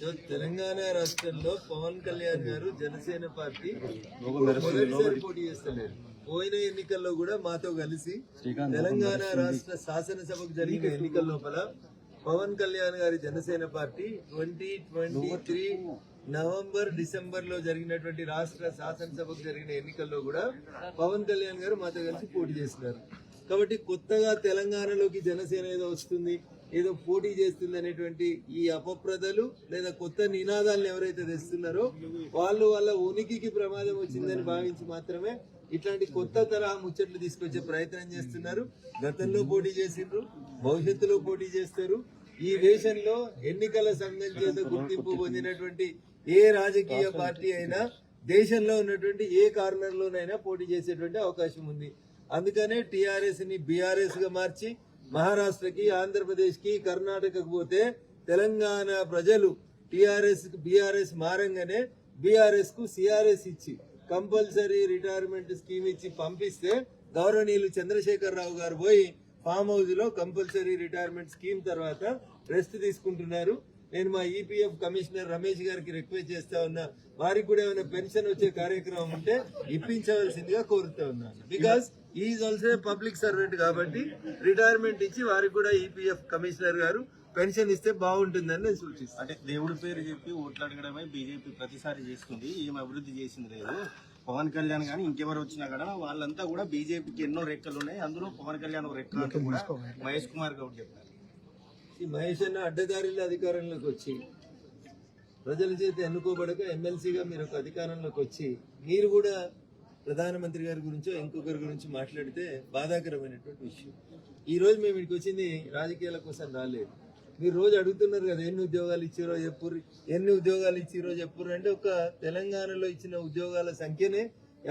తెలంగాణ రాష్ట్రంలో పవన్ కళ్యాణ్ గారు జనసేన పార్టీ మొదటిసారి పోటీ చేస్తలేరు. పోయిన ఎన్నికల్లో కూడా మాతో కలిసి తెలంగాణ రాష్ట్ర శాసనసభకు జరిగిన ఎన్నికల లోపల పవన్ కళ్యాణ్ గారి జనసేన పార్టీ 2023 నవంబర్ డిసెంబర్ లో జరిగినటువంటి రాష్ట్ర శాసనసభకు జరిగిన ఎన్నికల్లో కూడా పవన్ కళ్యాణ్ గారు మాతో కలిసి పోటీ చేస్తున్నారు. కాబట్టి కొత్తగా తెలంగాణలోకి జనసేన ఏదో వస్తుంది, ఏదో పోటీ చేస్తుంది అనేటువంటి ఈ అపప్రదలు లేదా కొత్త నినాదాలను ఎవరైతే తెస్తున్నారో వాళ్ళు వాళ్ళ ఉనికికి ప్రమాదం వచ్చిందని భావించి మాత్రమే ఇట్లాంటి కొత్త తరహా ముచ్చట్లు తీసుకొచ్చే ప్రయత్నం చేస్తున్నారు. గతంలో పోటీ చేసిండ్రు, భవిష్యత్తులో పోటీ చేస్తారు. ఈ దేశంలో ఎన్నికల సంఘం చేత గుర్తింపు పొందినటువంటి ఏ రాజకీయ పార్టీ అయినా దేశంలో ఉన్నటువంటి ఏ కార్నర్ లోనైనా పోటీ చేసేటువంటి అవకాశం ఉంది. అందుకనే టీఆర్ఎస్ ని బీఆర్ఎస్ గా మార్చి మహారాష్ట్రకి, ఆంధ్రప్రదేశ్ కి, కర్ణాటకకు పోతే తెలంగాణ ప్రజలు టీఆర్ఎస్ బీఆర్ఎస్ మారంగానే బీఆర్ఎస్ కు సిఆర్ఎస్ ఇచ్చి కంపల్సరీ రిటైర్మెంట్ స్కీమ్ ఇచ్చి పంపిస్తే గౌరవనీయులు చంద్రశేఖర్ రావు గారు పోయి ఫామ్ హౌస్ లో కంపల్సరీ రిటైర్మెంట్ స్కీమ్ తర్వాత రెస్ట్ తీసుకుంటున్నారు. నేను మా ఈపీఎఫ్ కమిషనర్ రమేష్ గారికి రిక్వెస్ట్ చేస్తా ఉన్నా, వారికి కూడా ఏమైనా పెన్షన్ వచ్చే కార్యక్రమం ఉంటే ఇప్పించవలసిందిగా కోరుతా ఉన్నాను. Because is also public servant కాబట్టి రిటైర్మెంట్ ఇచ్చి వారికి కూడా ఈపీఎఫ్ కమిషనర్ గారు పెన్షన్ ఇస్తే బాగుంటుందని నేను సూచిస్తాను. అంటే దేవుడి పేరు చెప్పి ఓట్లు అడగడమే బీజేపీ ప్రతిసారి చేస్తుంది, ఏం అభివృద్ధి చేసింది లేదు. పవన్ కళ్యాణ్ కానీ ఇంకెవరు వచ్చినా కూడా వాళ్ళంతా కూడా బీజేపీకి ఎన్నో రెక్కలు ఉన్నాయి, అందులో పవన్ కళ్యాణ్ రెక్కలు కూడా మహేష్ కుమార్ గౌడ్ చెప్పారు. ఈ మహేష్ అన్న అడ్డదారిలో అధికారంలోకి వచ్చి ప్రజల చేత ఎన్నుకోబడక ఎమ్మెల్సీగా మీరు ఒక అధికారంలోకి వచ్చి మీరు కూడా ప్రధానమంత్రి గారి గురించో ఇంకొకరి గురించి మాట్లాడితే బాధాకరమైనటువంటి విషయం. ఈ రోజు మేము ఇక్కడికి వచ్చింది రాజకీయాల కోసం రాలేదు. మీరు రోజు అడుగుతున్నారు కదా ఎన్ని ఉద్యోగాలు ఇచ్చిరో చెప్పుర్రు, ఎన్ని ఉద్యోగాలు ఇచ్చిరో చెప్పుర్రు అంటే ఒక తెలంగాణలో ఇచ్చిన ఉద్యోగాల సంఖ్యనే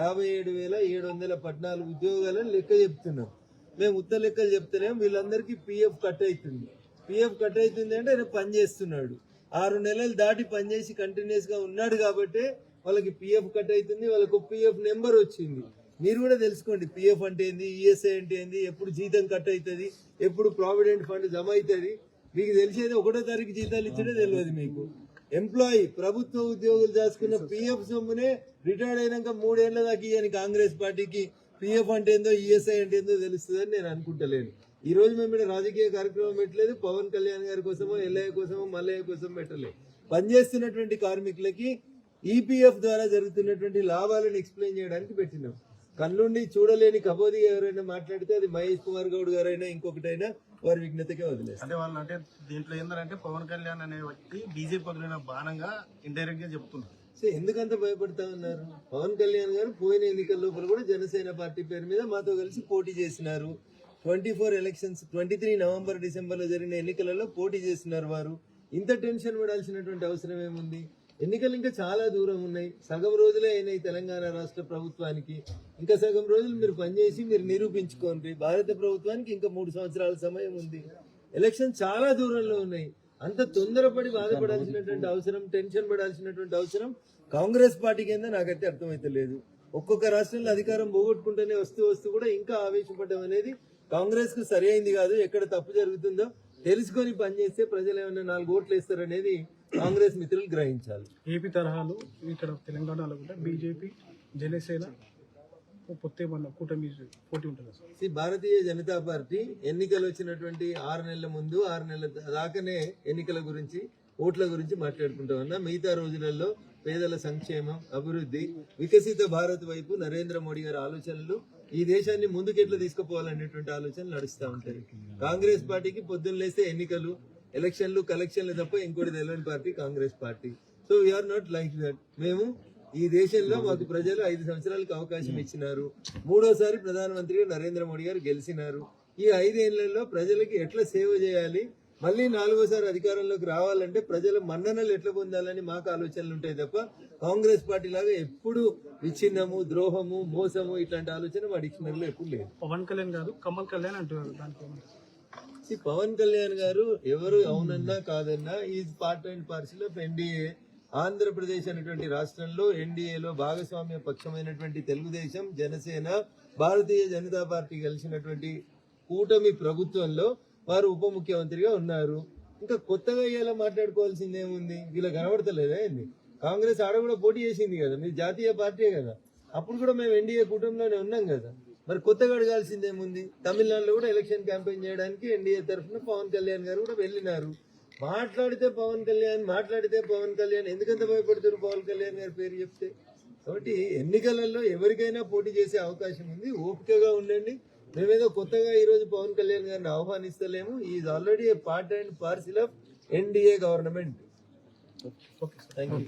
57,714 ఉద్యోగాలను లెక్క చెప్తున్నాం. మేము ఉత్త లెక్కలు చెప్తేనే వీళ్ళందరికీ పిఎఫ్ కట్ అవుతుంది. పిఎఫ్ కట్ అవుతుంది అంటే ఆయన పని చేస్తున్నాడు, 6 నెలలు దాటి పనిచేసి కంటిన్యూస్ గా ఉన్నాడు కాబట్టి వాళ్ళకి పిఎఫ్ కట్ అవుతుంది, వాళ్ళకు పిఎఫ్ నెంబర్ వచ్చింది. మీరు కూడా తెలుసుకోండి పిఎఫ్ అంటే ఏంది, ఈఎస్ఐ అంటే ఏంది, ఎప్పుడు జీతం కట్ అవుతుంది, ఎప్పుడు ప్రావిడెంట్ ఫండ్ జమ అవుతుంది. మీకు తెలిసేది 1వ తారీఖు జీతాలు ఇచ్చడే తెలియదు మీకు. ఎంప్లాయీ ప్రభుత్వ ఉద్యోగులు చేసుకున్న పిఎఫ్ సొమ్మునే రిటైర్డ్ అయినాక 3 ఏళ్ల దాకా ఇయ్యని కాంగ్రెస్ పార్టీకి పిఎఫ్ అంటే ఏందో ఈఎస్ఐ అంటే ఏందో తెలుస్తుందని నేను అనుకుంటలేను. ఈ రోజు మేము ఇక్కడ రాజకీయ కార్యక్రమం పెట్టలేదు, పవన్ కళ్యాణ్ గారి కోసమో ఎల్ఐ కోసమో మల్లయ్య కోసం పెట్టలేదు. పనిచేస్తున్నటువంటి కార్మికులకి ఈపీఎఫ్ ద్వారా జరుగుతున్నటువంటి లాభాలను ఎక్స్ప్లెయిన్ చేయడానికి పెట్టినాం. కళ్ళుండి చూడలేని కబోది ఎవరైనా మాట్లాడితే అది మహేష్ కుమార్ గౌడ్ గారైనా ఇంకొకటైనా వారి విజ్ఞతకే వదిలేస్తారు. అంటే వాళ్ళు అంటే దీంట్లో ఏంటంటే పవన్ కళ్యాణ్ అనే వ్యక్తి బీజేపీ పగిలిన బాణంగా ఇండైరెక్ట్ గా చెప్తున్నారు. సో ఎందుకంత భయపడతా ఉన్నారు? పవన్ కళ్యాణ్ గారు పోయిన ఎన్నికల లోపల కూడా జనసేన పార్టీ పేరు మీద మాతో కలిసి పోటీ చేసినారు. 24 ఎలక్షన్స్ 23 నవంబర్ డిసెంబర్ లో జరిగిన ఎన్నికలలో పోటీ చేస్తున్నారు. వారు ఇంత టెన్షన్ పడాల్సినటువంటి అవసరం ఏముంది? ఎన్నికలు ఇంకా చాలా దూరం ఉన్నాయి. సగం రోజులే అయినాయి తెలంగాణ రాష్ట్ర ప్రభుత్వానికి. ఇంకా సగం రోజులు మీరు పనిచేసి మీరు నిరూపించుకోండి. భారత ప్రభుత్వానికి ఇంకా 3 సంవత్సరాల సమయం ఉంది. ఎలక్షన్ చాలా దూరంలో ఉన్నాయి. అంత తొందరపడి బాధపడాల్సినటువంటి అవసరం, టెన్షన్ పడాల్సినటువంటి అవసరం కాంగ్రెస్ పార్టీకి ఏందో నాకైతే అర్థమైతే లేదు. ఒక్కొక్క రాష్ట్రంలో అధికారం పోగొట్టుకుంటూనే వస్తూ కూడా ఇంకా ఆవేశపడడం అనేది కాంగ్రెస్ కు సరి అయింది కాదు. ఎక్కడ తప్పు జరుగుతుందో తెలుసుకొని పనిచేస్తే ప్రజలు ఏమైనా 4 ఓట్లు వేస్తారనేది కాంగ్రెస్ మిత్రులు గ్రహించాలి. ఏపీ తరహాలో ఇక్కడ తెలంగాణలో కూడా బీజేపీ జనసేన కూటమి పోటీ ఉంటుంది. భారతీయ జనతా పార్టీ ఎన్నికలు వచ్చినటువంటి 6 నెలల ముందు 6 నెలల దాకానే ఎన్నికల గురించి, ఓట్ల గురించి మాట్లాడుకుంటా ఉన్నా. మిగతా రోజులలో పేదల సంక్షేమం, అభివృద్ధి, వికసిత భారత్ వైపు నరేంద్ర మోడీ గారి ఆలోచనలు, ఈ దేశాన్ని ముందుకెట్లా తీసుకుపోవాలనేటువంటి ఆలోచనలు నడుస్తూ ఉంటాయి. కాంగ్రెస్ పార్టీకి పొద్దున్న లేస్తే ఎన్నికలు, ఎలక్షన్లు, కలెక్షన్లు తప్ప ఇంకోటి తెలియని party Congress party. So we are not like that. మేము ఈ దేశంలో మాకు ప్రజలు 5 సంవత్సరాలకు అవకాశం ఇచ్చినారు. 3వసారి ప్రధానమంత్రిగా నరేంద్ర మోడీ గారు గెలిచినారు. ఈ 5 ఏళ్లలో ప్రజలకి ఎట్లా సేవ చేయాలి, మళ్ళీ 4వసారి అధికారంలోకి రావాలంటే ప్రజల మన్ననలు ఎట్లా పొందాలని మాకు ఆలోచనలు ఉంటాయి తప్ప కాంగ్రెస్ పార్టీ లాగా ఎప్పుడు విచ్ఛిన్నము, ద్రోహము, మోసము ఇట్లాంటి ఆలోచన మా డిక్షనరీలో ఎప్పుడు లేదు. పవన్ కళ్యాణ్ గారు కమల్ కళ్యాణ్ అంటున్నారు. పవన్ కళ్యాణ్ గారు ఎవరు అవునన్నా కాదన్నా is part and parcel of NDA. Andhra Pradesh అనేటువంటి రాష్ట్రంలో ఎన్డీఏలో భాగస్వామ్య పక్షమైనటువంటి తెలుగుదేశం, జనసేన, భారతీయ జనతా పార్టీ కలిసినటువంటి కూటమి ప్రభుత్వంలో వారు ఉప ముఖ్యమంత్రిగా ఉన్నారు. ఇంకా కొత్తగా ఇలా మాట్లాడుకోవాల్సింది ఏముంది? వీళ్ళకి కనబడతలేదా ఏంది? కాంగ్రెస్ ఆడ కూడా పోటీ చేసింది కదా, మీరు జాతీయ పార్టీ కదా, అప్పుడు కూడా మేము ఎన్డీఏ కూటమిలోనే ఉన్నాం కదా, మరి కొత్తగా అడగాల్సింది ఏముంది? తమిళనాడులో కూడా ఎలక్షన్ క్యాంపెయిన్ చేయడానికి ఎన్డీఏ తరఫున పవన్ కళ్యాణ్ గారు కూడా వెళ్ళినారు. మాట్లాడితే పవన్ కళ్యాణ్ ఎందుకంత భయపడుతున్నారు పవన్ కళ్యాణ్ గారి పేరు చెప్తే? కాబట్టి ఎన్నికలలో ఎవరికైనా పోటీ చేసే అవకాశం ఉంది, ఓపికగా ఉండండి. మేమేదో కొత్తగా ఈ రోజు పవన్ కళ్యాణ్ గారిని ఆహ్వానిస్తలేము. Is already a part and parcel of NDA government. Thank you.